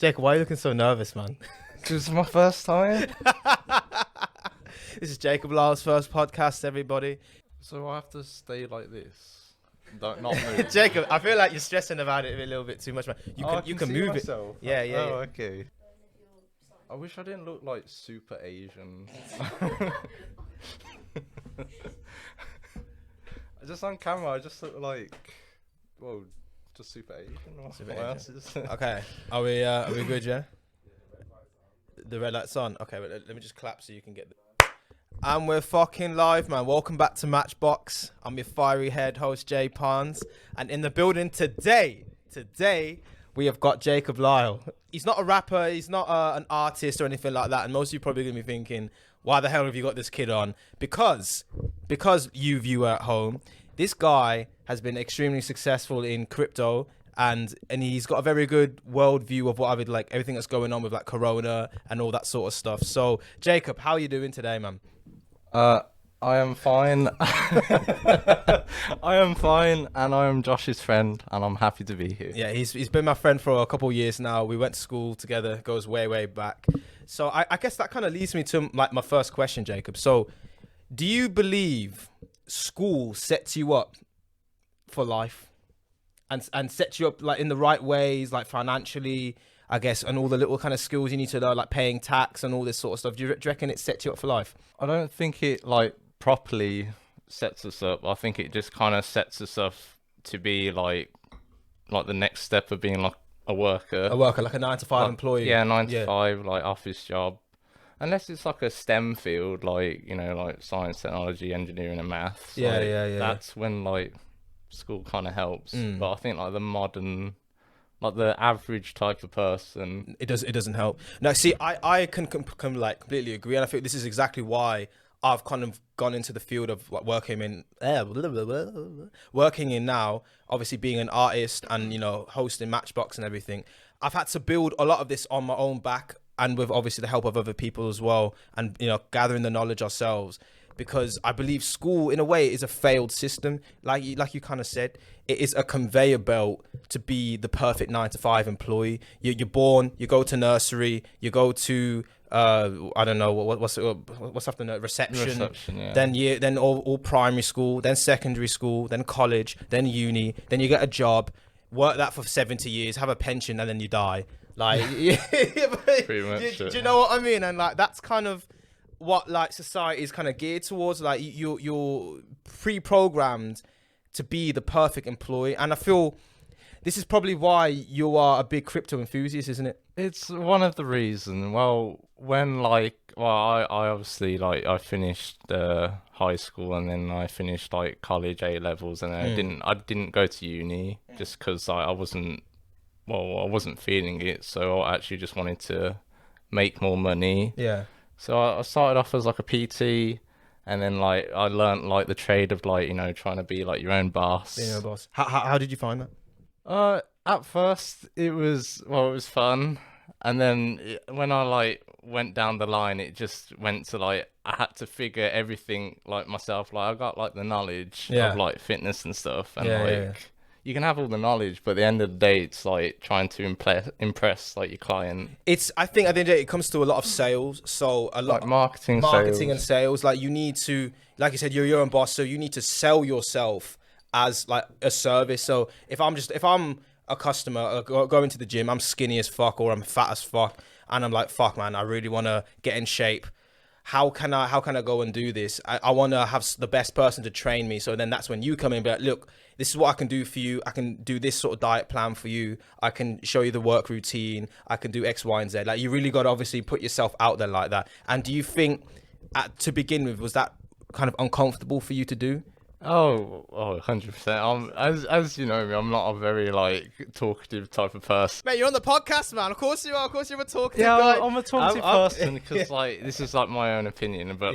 Jacob, why are you looking so nervous, man? This is my first time. This is Jacob Lyle's first podcast, everybody. So I have to stay like this. Not move. Jacob, I feel like you're stressing about it a little bit too much, man. You can move myself. it. Yeah. Okay. I wish I didn't look like super Asian. Just on camera, I just look like, well, just super Asian. Super What Asian. else is Okay, are we good, yeah? The red light's on. Okay, but let me just clap so you can get and we're fucking live, man. Welcome back to Matchbox. I'm your fiery head host, Jay Pons. And in the building today, we have got Jacob Lyle. He's not a rapper. He's not an artist or anything like that. And most of you probably going to be thinking, why the hell have you got this kid on? Because you viewer at home, this guy has been extremely successful in crypto. And he's got a very good world view of what I would like, everything that's going on with like Corona and all that sort of stuff. So, Jacob, how are you doing today, man? I am fine. I am fine, and I am Josh's friend, and I'm happy to be here. Yeah, he's been my friend for a couple of years now. We went to school together, goes way back. So I guess that kind of leads me to like my first question, Jacob. So, do you believe school sets you up for life, and sets you up like in the right ways, like financially, I guess, and all the little kind of skills you need to learn, like paying tax and all this sort of stuff? Do you reckon it sets you up for life? I don't think it like properly sets us up. I think it just kind of sets us up to be like the next step of being like a worker. A worker, like a 9-to-5 employee. Yeah, 9 to 5, like office job. Unless it's like a STEM field, like, you know, like science, technology, engineering, and maths. Yeah. That's when like school kind of helps. But I think like the modern, like the average type of person, it doesn't help. Now, see, I can like completely agree, and I think this is exactly why I've kind of gone into the field of like working in now. Obviously, being an artist and hosting Matchbox and everything, I've had to build a lot of this on my own back, and with obviously the help of other people as well, and gathering the knowledge ourselves. Because I believe school, in a way, is a failed system. Like you kind of said, it is a conveyor belt to be the perfect 9-to-5 employee. You're born, you go to nursery, you go to I don't know what's after reception. Yeah. Then all primary school, then secondary school, then college, then uni, then you get a job, work that for 70 years, have a pension, and then you die. Like, pretty much. Do you know what I mean? And like that's kind of what like society is kind of geared towards. Like you're pre-programmed to be the perfect employee, and I feel this is probably why you are a big crypto enthusiast, isn't it? It's one of the reasons. Well, I obviously like I finished high school, and then I finished like college A levels, and then I didn't go to uni just because I wasn't feeling it. So I actually just wanted to make more money. Yeah. So I started off as like a PT, and then like I learned like the trade of like trying to be like your own boss. Being a boss. How did you find that? At first it was fun, and then when I like went down the line, it just went to like I had to figure everything like myself. Like I got like the knowledge of like fitness and stuff, and you can have all the knowledge, but at the end of the day, it's like trying to impress like your client. I think at the end of the day, it comes to a lot of sales. So a lot like marketing sales. And sales. Like you need to, like you said, you're your own boss, so you need to sell yourself as like a service. So if I'm a customer going to the gym, I'm skinny as fuck or I'm fat as fuck, and I'm like, fuck man, I really want to get in shape. How can I go and do this? I want to have the best person to train me. So then that's when you come in and be like, look, this is what I can do for you. I can do this sort of diet plan for you. I can show you the work routine. I can do X, Y, and Z. Like you really got to obviously put yourself out there like that. And do you think to begin with, was that kind of uncomfortable for you to do? Oh, 100%. As you know me, I'm not a very like talkative type of person. Mate, you're on the podcast, man. Of course you are. Of course you're a talkative guy. Yeah, I'm a talkative person because like this is like my own opinion, but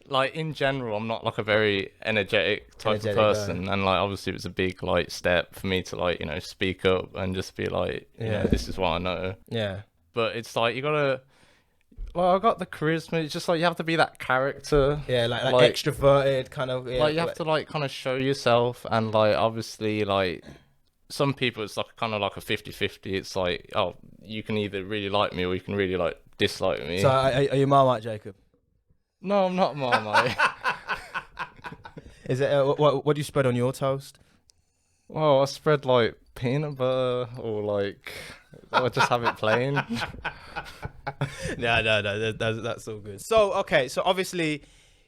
like in general, I'm not like a very energetic type of person, guy. And like obviously it's a big like step for me to like speak up and just be like, this is what I know. Yeah. But it's like you gotta. Well, I got the charisma. It's just like you have to be that character. Yeah, like extroverted kind of. Yeah, like you have to like kind of show yourself, and like obviously like some people it's like kind of like a 50-50. It's like, oh, you can either really like me or you can really like dislike me. So are you Marmite, Jacob? No, I'm not Marmite. Is it what do you spread on your toast? Well, I spread like peanut butter or like I just have it plain. No, that's all good. So okay, so obviously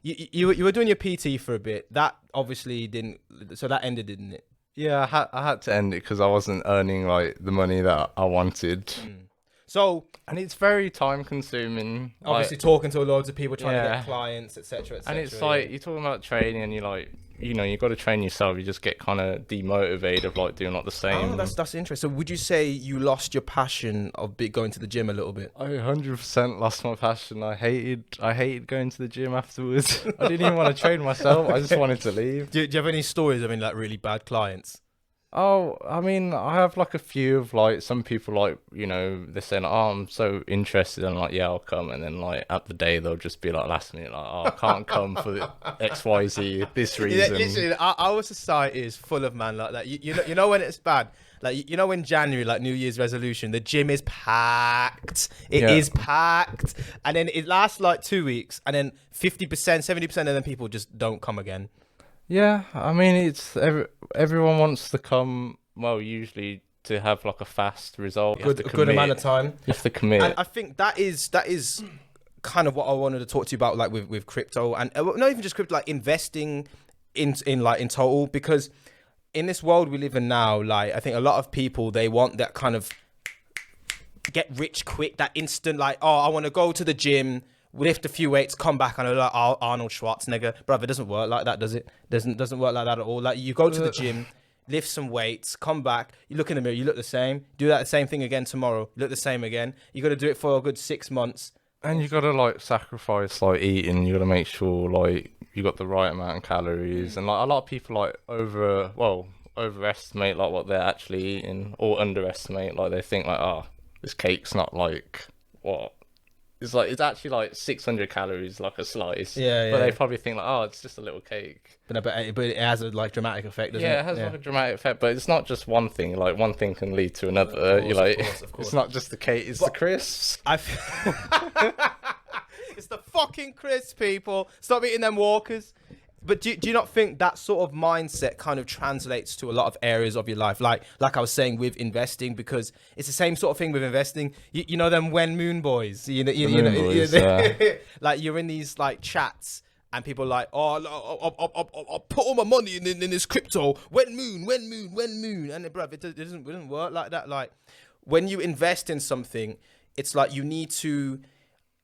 you were doing your PT for a bit. That obviously didn't. So that ended, didn't it? Yeah, I had to end it because I wasn't earning like the money that I wanted. So And it's very time consuming. obviously talking to loads of people, trying to Yeah. get clients, etc., etc. And it's like you're talking about training, and you're like, you know, you got to train yourself. You just get kind of demotivated of like doing like the same. Oh, that's interesting. So would you say you lost your passion of going to the gym a little bit? I 100% lost my passion. I hated going to the gym afterwards. I didn't even want to train myself. I just wanted to leave. Do you have any stories of any like really bad clients? Oh, I mean, I have like a few of like some people like, you know, they're saying, oh, I'm so interested. I'm like, yeah, I'll come. And then like at the day, they'll just be like last minute, like, oh, I can't come for the XYZ, this reason. Literally, our society is full of man like that. You know when it's bad. Like, you know, in January, like New Year's resolution, the gym is packed. It is packed. And then it lasts like 2 weeks. And then 50%, 70% of them people just don't come again. Yeah, I mean, it's everyone wants to come, well, usually to have like a fast result. A good amount of time. You have to commit. And I think that is kind of what I wanted to talk to you about, like with crypto, and not even just crypto, like investing in total, because in this world we live in now, like I think a lot of people, they want that kind of get rich quick, that instant, like, oh, I want to go to the gym, lift a few weights, come back, and I'm like, oh, Arnold Schwarzenegger. Brother, it doesn't work like that, does it? Doesn't work like that at all. Like, you go to the gym, lift some weights, come back, you look in the mirror, you look the same. Do that same thing again tomorrow, you look the same again. You got to do it for a good 6 months. And you got to like sacrifice like eating. You got to make sure like you got the right amount of calories. And like a lot of people like overestimate like what they're actually eating, or underestimate, like they think like, oh, this cake's not like what. It's like, it's actually like 600 calories, like a slice. Yeah. But they probably think like, oh, it's just a little cake. But it has a like dramatic effect, doesn't it? Yeah, it has like a dramatic effect, but it's not just one thing. Like one thing can lead to another. You're like, of course. It's not just the cake; it's the crisps. It's the fucking crisps, people. Stop eating them Walkers. But do you not think that sort of mindset kind of translates to a lot of areas of your life? Like I was saying with investing, because it's the same sort of thing with investing. You know them when moon boys. You know, like you're in these like chats and people are like, oh, I'll put all my money in this crypto. When moon, and bruv, it doesn't work like that. Like when you invest in something, it's like you need to.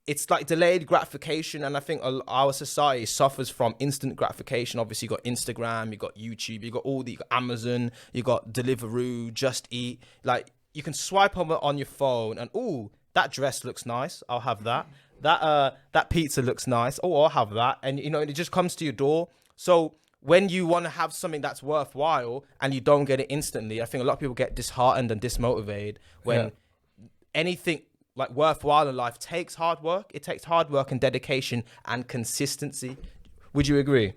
It's like delayed gratification, and I think our society suffers from instant gratification. Obviously, you got Instagram, you got YouTube, you got you got Amazon, you got Deliveroo, Just Eat. Like you can swipe on your phone, and oh, that dress looks nice. I'll have that. That pizza looks nice. Oh, I'll have that. And you know, it just comes to your door. So when you want to have something that's worthwhile and you don't get it instantly, I think a lot of people get disheartened and dismotivated when anything like worthwhile in life takes hard work. It takes hard work and dedication and consistency. Would you agree?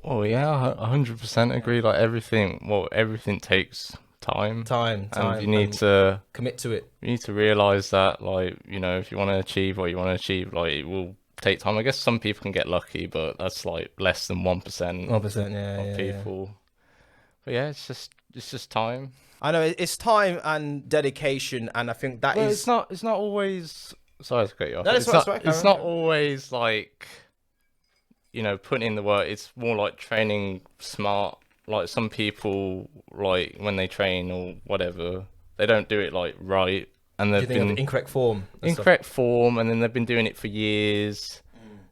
Oh yeah, 100% agree. Like everything takes time. And you need to commit to it. You need to realize that, like, you know, if you want to achieve what you want to achieve, like, it will take time. I guess some people can get lucky, but that's like less than 1%. 1%, of people. But yeah, it's just time. I know it's time and dedication, and I think that is. It's not always. Sorry to cut you off. No, it's not always like, you know, putting in the work. It's more like training smart. Like some people, like when they train or whatever, they don't do it like right, and they've been incorrect form. And then they've been doing it for years,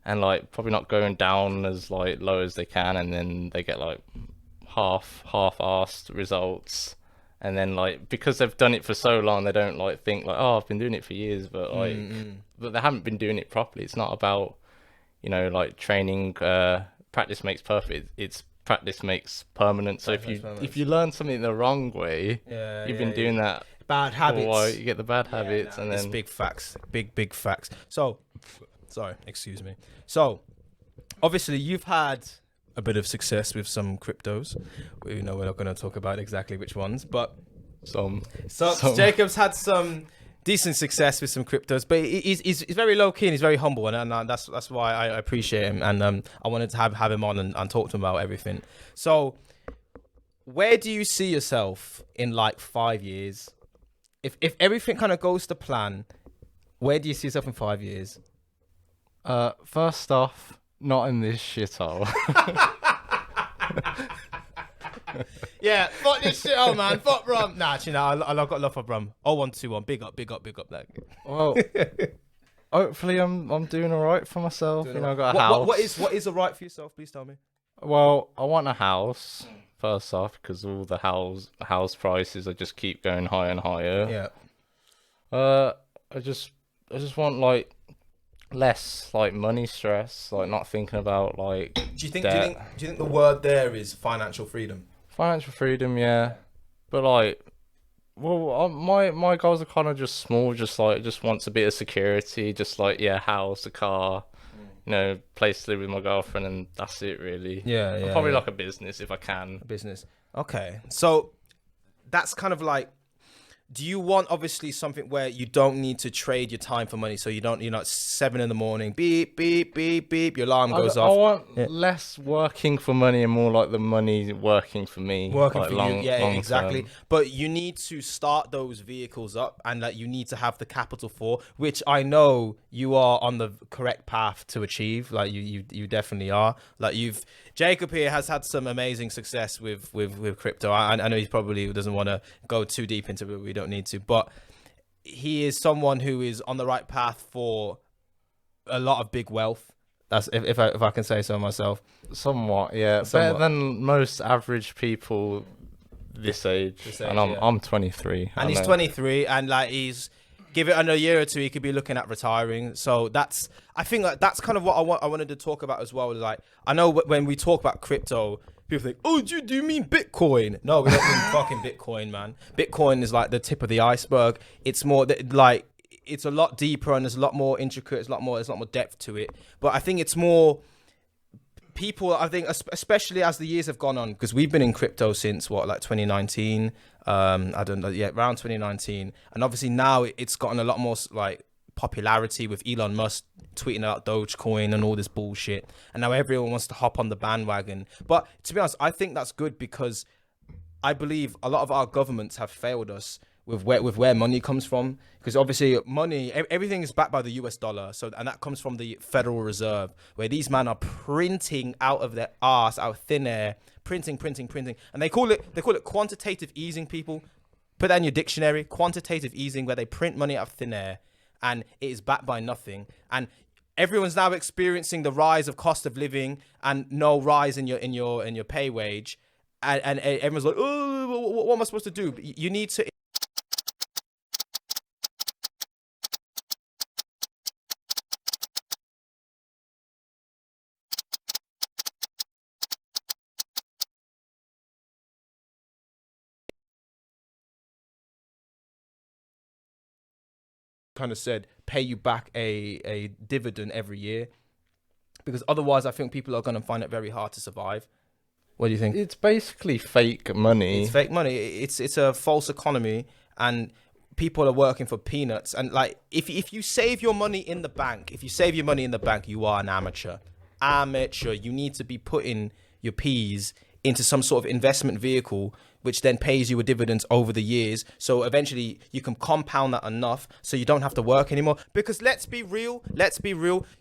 and like probably not going down as like low as they can, and then they get like half-assed results. And then like because they've done it for so long, they don't like think like, oh, I've been doing it for years, but like but they haven't been doing it properly. It's not about, you know, like training, practice makes perfect. It's practice makes permanent. So if you learn something the wrong way, you've been doing that bad habits. You get the bad habits, and then it's big facts, big facts. So, sorry, excuse me. So, obviously, you've had a bit of success with some cryptos. We're not going to talk about exactly which ones, but Some. Jacob's had some decent success with some cryptos, but he's very low key and he's very humble, and that's why I appreciate him, and I wanted to have him on and talk to him about everything. So, where do you see yourself in like 5 years? If everything kind of goes to plan, where do you see yourself in 5 years? First off, not in this shithole. Yeah, fuck this shit, oh man, fuck rum. Nah, actually, I've got love for rum. 0121, big up, like. Well, hopefully I'm doing all right for myself. I got a house. What is all right for yourself? Please tell me. Well, I want a house first off because all the house prices just keep going higher and higher. Yeah. I just want like less like money stress, like not thinking about like. Do you think debt. the word there is financial freedom? Financial freedom, yeah, but like, well, my goals are kind of just small, just wants a bit of security, just like house, a car, place to live with my girlfriend, and that's it really. Yeah, and probably like a business if I can. Business. Okay, so that's kind of like. Do you want obviously something where you don't need to trade your time for money? So you're not 7 a.m, beep, beep, beep, beep, your alarm goes off. I want less working for money and more like the money working for me. Working like for long, you, yeah, long exactly. term. But you need to start those vehicles up, and that you need to have the capital for, which I know you are on the correct path to achieve. Like you definitely are. Like Jacob here has had some amazing success with crypto. I know he probably doesn't want to go too deep into it. We don't need to, but he is someone who is on the right path for a lot of big wealth. That's if I can say so myself. Somewhat, yeah. Somewhat. Better than most average people this age. And I'm 23. And he's 23, and like he's give it another year or two, he could be looking at retiring. So I think like that's kind of what I wanted to talk about as well. Like I know when we talk about crypto, people think, oh, do you mean Bitcoin? No, we don't mean fucking Bitcoin, man. Bitcoin is like the tip of the iceberg. It's more like it's a lot deeper and there's a lot more intricate. There's a lot more depth to it. But I think it's more people. I think especially as the years have gone on, because we've been in crypto since like 2019. I don't know, around 2019, and obviously now it's gotten a lot more like popularity with Elon Musk tweeting out Dogecoin and all this bullshit, and now everyone wants to hop on the bandwagon. But to be honest, I think that's good, because I believe a lot of our governments have failed us with where money comes from, because obviously money, everything is backed by the US dollar, and that comes from the Federal Reserve, where these men are printing out of their ass, out of thin air, printing, and they call it quantitative easing. People put that in your dictionary: quantitative easing, where they print money out of thin air, and it is backed by nothing. And everyone's now experiencing the rise of cost of living and no rise in your pay wage, and everyone's like, oh, what am I supposed to do? You need to. Kind of said pay you back a dividend every year, because otherwise I think people are going to find it very hard to survive. What do you think? It's basically fake money. It's fake money. It's a false economy, and people are working for peanuts. And like if you save your money in the bank, you are an amateur. You need to be putting your P's into some sort of investment vehicle, which then pays you a dividend over the years. So eventually you can compound that enough so you don't have to work anymore. Because let's be real.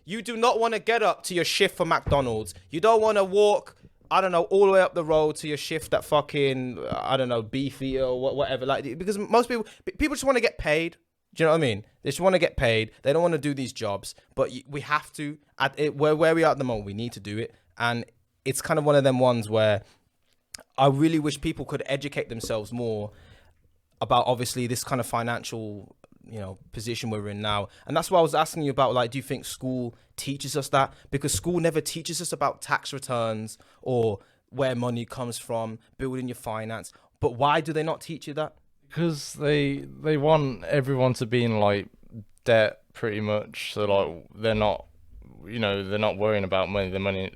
You do not want to get up to your shift for McDonald's. You don't want to walk, I don't know, all the way up the road to your shift at fucking, I don't know, Beefy or whatever. Like, because most people just want to get paid. Do you know what I mean? They just want to get paid. They don't want to do these jobs. But we have to, where we are at the moment, we need to do it. And it's kind of one of them ones where I really wish people could educate themselves more about obviously this kind of financial, position we're in now. And that's why I was asking you about, like, do you think school teaches us that? Because school never teaches us about tax returns or where money comes from, building your finance. But why do they not teach you that? Because they want everyone to be in like debt pretty much. So like they're not you know, they're not worrying about money.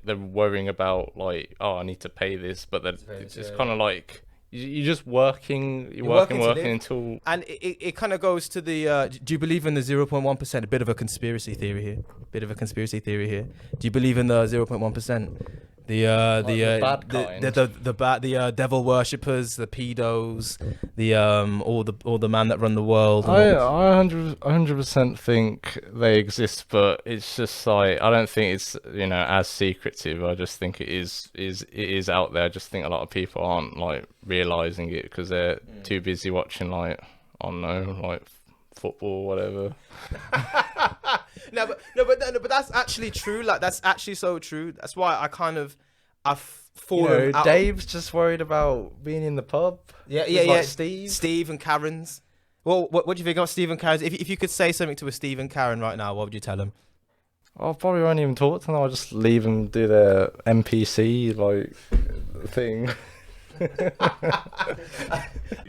They're worrying about like, oh, I need to pay this, but it's just kind of like you're just working. You're working until. And it kind of goes to the. Do you believe in the 0.1%? A bit of a conspiracy theory here. Do you believe in the 0.1%? The devil worshippers, the pedos, all the man that run the world. I 100% think they exist, but it's just like I don't think it's, you know, as secretive. I just think it is out there. I just think a lot of people aren't like realizing it because they're too busy watching like, I don't know, like football, whatever. No, but that's actually true. Like that's actually so true. That's why I've fallen out. Dave's just worried about being in the pub. Yeah. Like Steve and Karen's. Well, what do you think about Steve and Karen's? If you could say something to a Steve and Karen right now, what would you tell them? I probably won't even talk to them. I'll just leave them do their NPC like thing.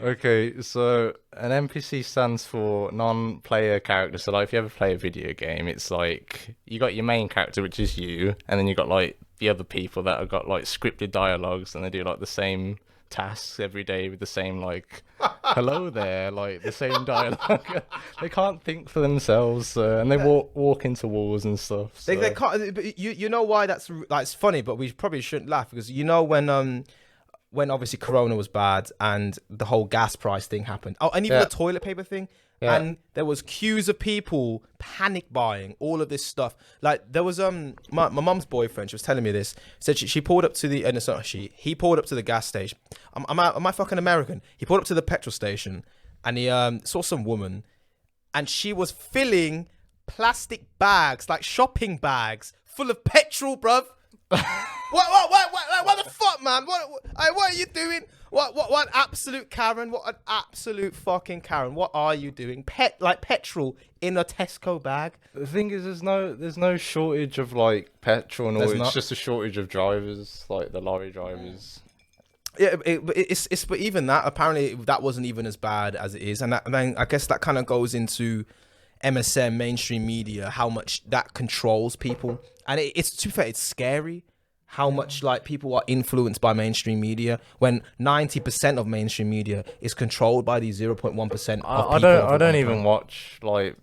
Okay, so an NPC stands for non-player character. So like if you ever play a video game, it's like you got your main character, which is you, and then you got like the other people that have got like scripted dialogues, and they do like the same tasks every day with the same like hello there, like the same dialogue. They can't think for themselves, and they walk into walls and stuff. So. They can't. But you know why that's funny, but we probably shouldn't laugh because you know when obviously Corona was bad and the whole gas price thing happened. Oh, and even the toilet paper thing. Yeah. And there was queues of people panic buying all of this stuff. Like there was my mum's boyfriend. She was telling me this. Said she pulled up to the and it's not he pulled up to the gas station. Am I fucking American? He pulled up to the petrol station and he saw some woman, and she was filling plastic bags, like shopping bags, full of petrol, bruv. What the fuck, man? What are you doing? What absolute Karen? What an absolute fucking Karen? What are you doing? Petrol in a Tesco bag. The thing is, there's no shortage of like petrol and all. It's just a shortage of drivers, like the lorry drivers. Yeah, but even that, apparently that wasn't even as bad as it is, and then I guess that kind of goes into MSM, mainstream media, how much that controls people, and it's to be fair, it's scary how much like people are influenced by mainstream media when 90% of mainstream media is controlled by these 0.1% of people. I don't even watch like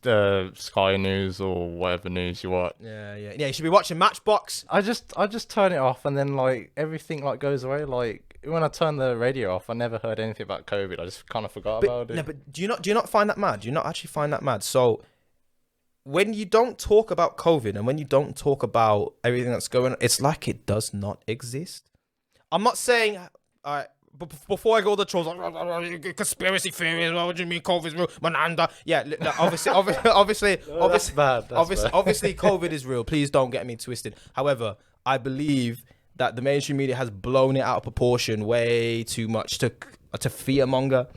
the Sky News or whatever news you watch. Yeah. You should be watching Matchbox. I just turn it off, and then like everything like goes away. Like when I turn the radio off, I never heard anything about COVID. I just kind of forgot about it. No, but do you not find that mad? Do you not actually find that mad? So when you don't talk about COVID and when you don't talk about everything that's going on, it's like it does not exist. I'm not saying, before I go to the trolls, conspiracy theories, what do you mean COVID's real? Mananda. Yeah, obviously, That's bad. Obviously, COVID is real. Please don't get me twisted. However, I believe that the mainstream media has blown it out of proportion way too much to fearmonger.